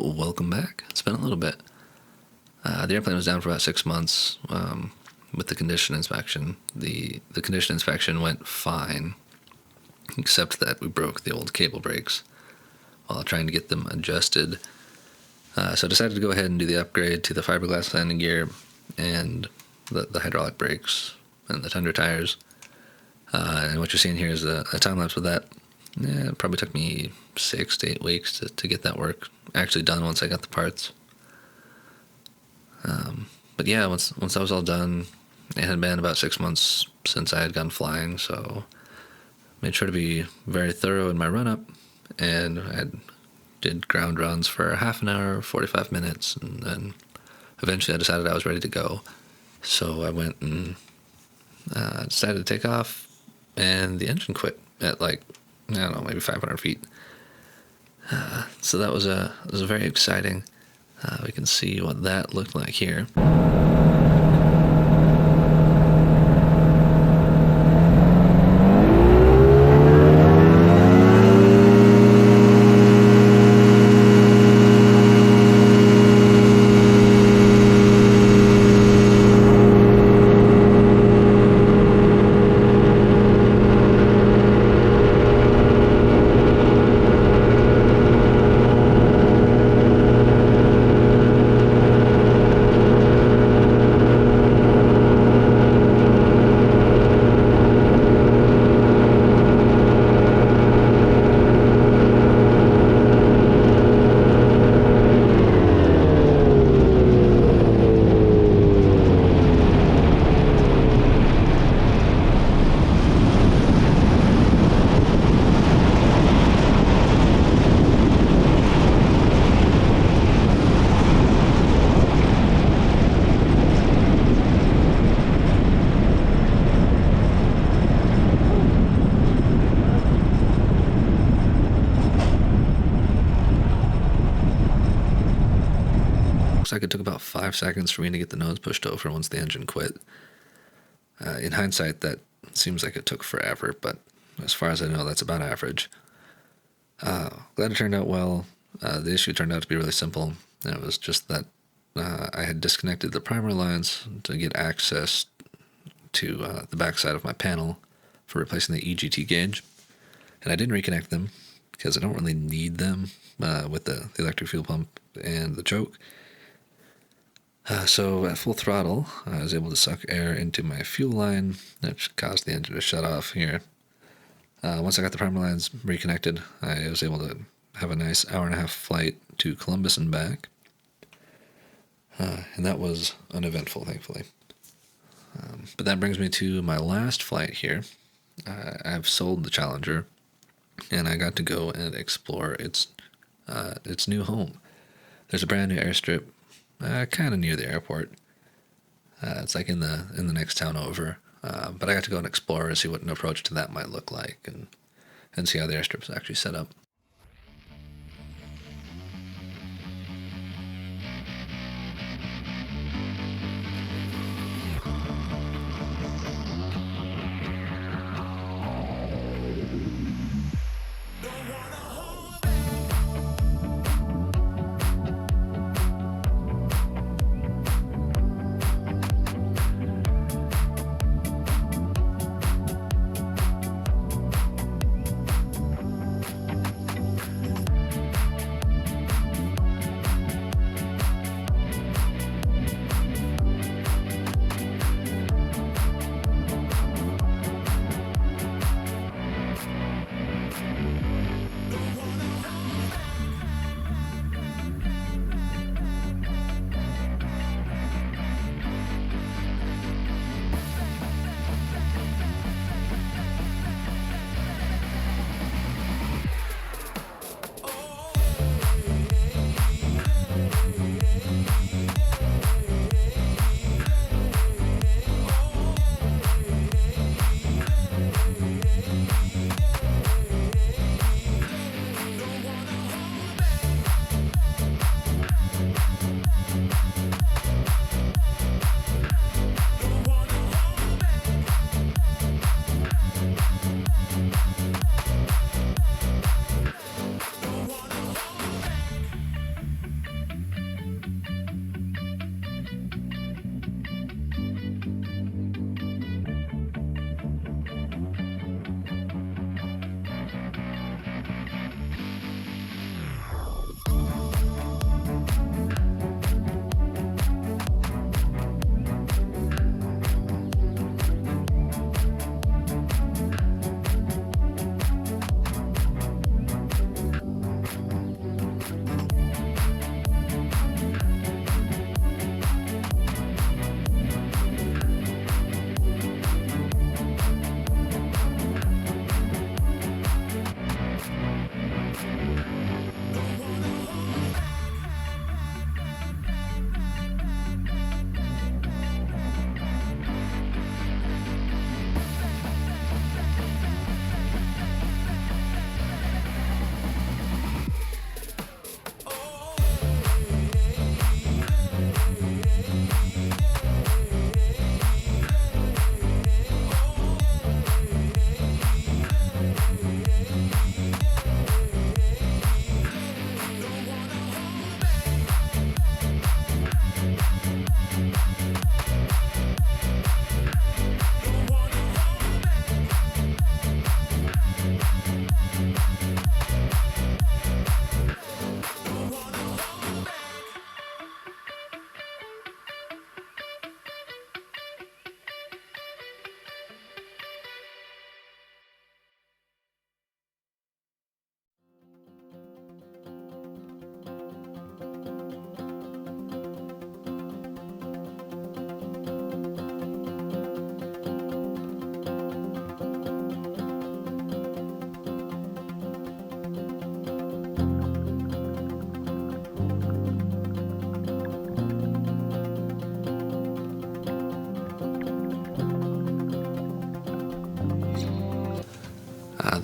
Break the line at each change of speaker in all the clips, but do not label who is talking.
Welcome back. It's been a little bit. The airplane was down for about 6 months with the condition inspection. The condition inspection went fine, except that we broke the old cable brakes while trying to get them adjusted. So I decided to go ahead and do the upgrade to the fiberglass landing gear and the hydraulic brakes and the Tundra tires. And what you're seeing here is a time lapse with that. It probably took me 6 to 8 weeks to get that work actually done once I got the parts. But yeah, once that was all done, it had been about 6 months since I had gone flying, so I made sure to be very thorough in my run-up, and I did ground runs for half an hour, 45 minutes, and then eventually I decided I was ready to go. So I went and decided to take off, and the engine quit at maybe 500 feet. So that was very exciting. We can see what that looked like here. Looks like it took about 5 seconds for me to get the nose pushed over once the engine quit. In hindsight, that seems like it took forever, but as far as I know, that's about average. Glad it turned out well. The issue turned out to be really simple, and it was just that I had disconnected the primer lines to get access to the backside of my panel for replacing the EGT gauge, and I didn't reconnect them because I don't really need them with the electric fuel pump and the choke. So at full throttle, I was able to suck air into my fuel line, which caused the engine to shut off here. Once I got the primer lines reconnected, I was able to have a nice hour-and-a-half flight to Columbus and back. And that was uneventful, thankfully. But that brings me to my last flight here. I've sold the Challenger, and I got to go and explore its new home. There's a brand new airstrip kind of near the airport. It's like in the next town over. But I got to go and explore and see what an approach to that might look like, and see how the airstrip is actually set up.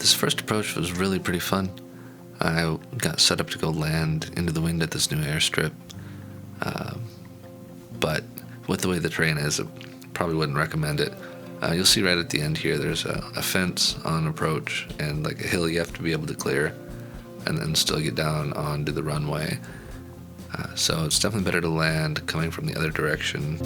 This first approach was really pretty fun. I got set up to go land into the wind at this new airstrip, but with the way the terrain is, I probably wouldn't recommend it. You'll see right at the end here, there's a fence on approach and like a hill you have to be able to clear and then still get down onto the runway. So it's definitely better to land coming from the other direction.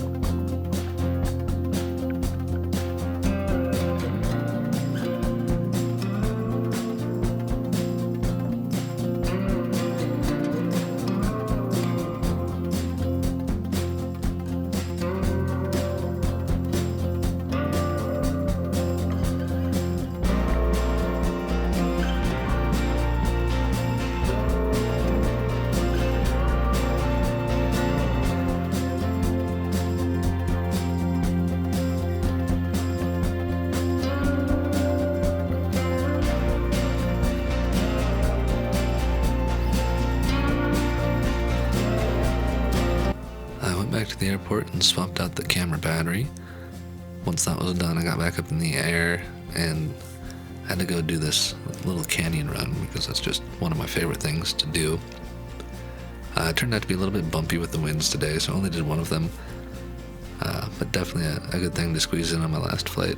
Back to the airport and swapped out the camera battery. Once that was done, I got back up in the air and had to go do this little canyon run because that's just one of my favorite things to do. It turned out to be a little bit bumpy with the winds today, so I only did one of them, but definitely a good thing to squeeze in on my last flight.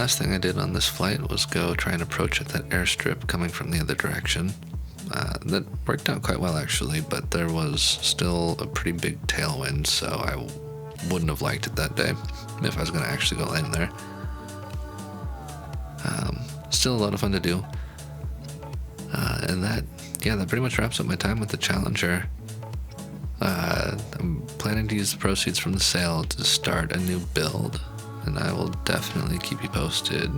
last thing I did on this flight was go try and approach at that airstrip coming from the other direction. That worked out quite well, actually, but there was still a pretty big tailwind, so I wouldn't have liked it that day if I was going to actually go land there. Still a lot of fun to do. And that pretty much wraps up my time with the Challenger. I'm planning to use the proceeds from the sale to start a new build, and I will definitely keep you posted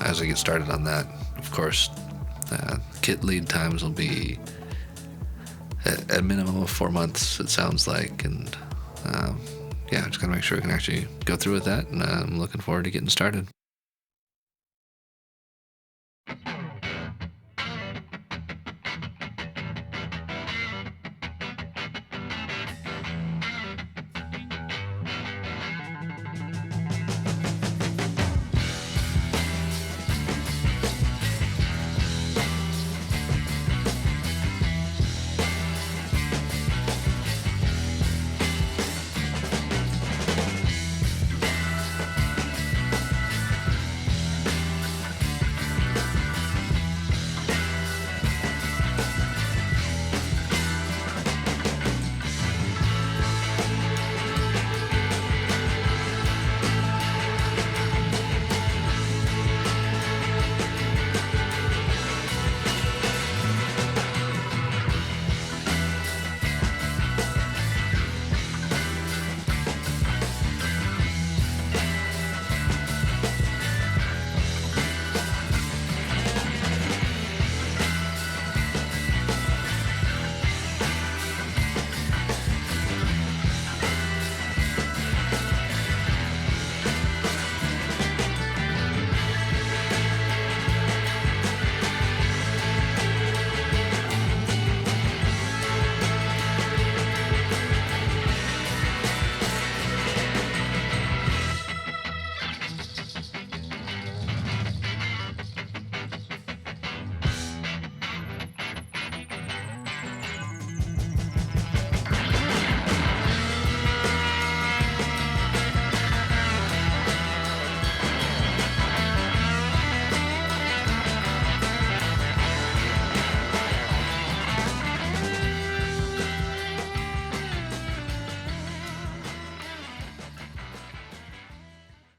as I get started on that. Of course, kit lead times will be a minimum of 4 months, it sounds like, and just gotta make sure we can actually go through with that, and I'm looking forward to getting started.